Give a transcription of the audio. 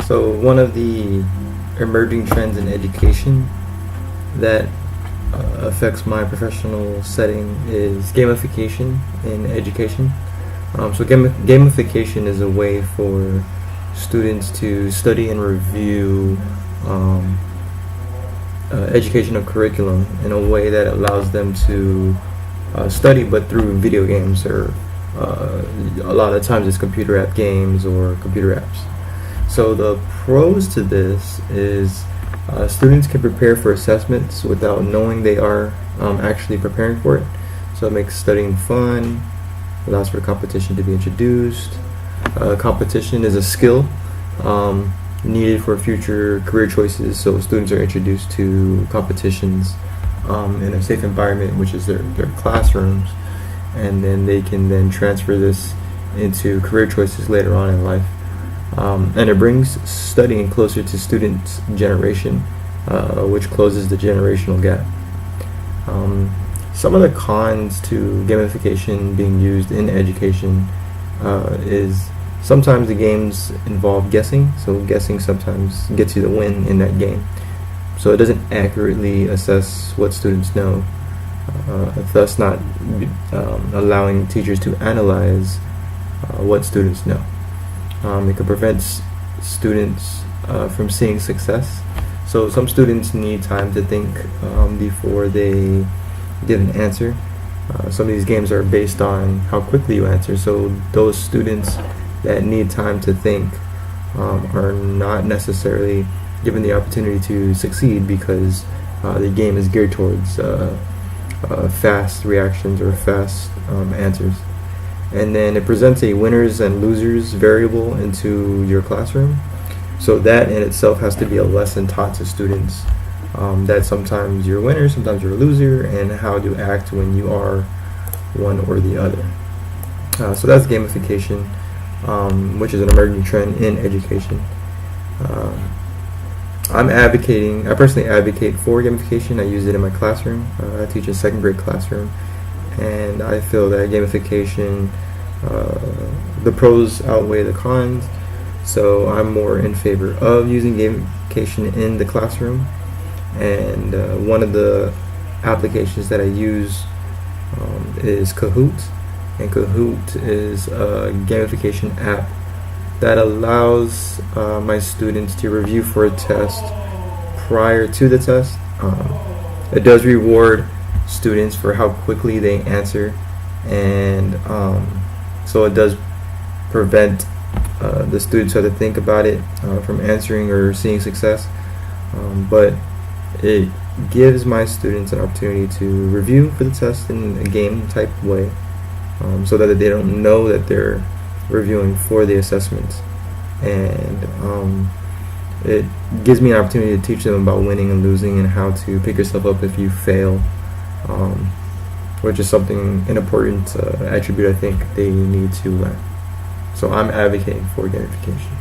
So one of the emerging trends in education that affects my professional setting is gamification in education. Gamification is a way for students to study and review educational curriculum in a way that allows them to study, but through video games, or a lot of times it's computer app games or computer apps. So the pros to this is students can prepare for assessments without knowing they are actually preparing for it. So it makes studying fun, allows for competition to be introduced. Competition is a skill needed for future career choices, so students are introduced to competitions in a safe environment, which is their classrooms, and then they can then transfer this into career choices later on in life. And it brings studying closer to students' generation, which closes the generational gap. Some of the cons to gamification being used in education is sometimes the games involve guessing, so guessing sometimes gets you the win in that game. So it doesn't accurately assess what students know, thus not allowing teachers to analyze what students know. It could prevent students from seeing success. So some students need time to think before they get an answer. Some of these games are based on how quickly you answer, so those students that need time to think are not necessarily given the opportunity to succeed, because the game is geared towards fast reactions or fast answers. And then it presents a winners and losers variable into your classroom. So that in itself has to be a lesson taught to students, that sometimes you're a winner, sometimes you're a loser, and how to act when you are one or the other. So that's gamification, which is an emerging trend in education. I personally advocate for gamification. I use it in my classroom. I teach a second grade classroom, and I feel that gamification, the pros outweigh the cons, so I'm more in favor of using gamification in the classroom. And one of the applications that I use is Kahoot, and Kahoot is a gamification app that allows my students to review for a test prior to the test. It does reward students for how quickly they answer, and so it does prevent the students who have to think about it from answering or seeing success, but it gives my students an opportunity to review for the test in a game type way, so that they don't know that they're reviewing for the assessments. And it gives me an opportunity to teach them about winning and losing and how to pick yourself up if you fail, which is something, an important attribute I think they need to learn. So I'm advocating for gamification.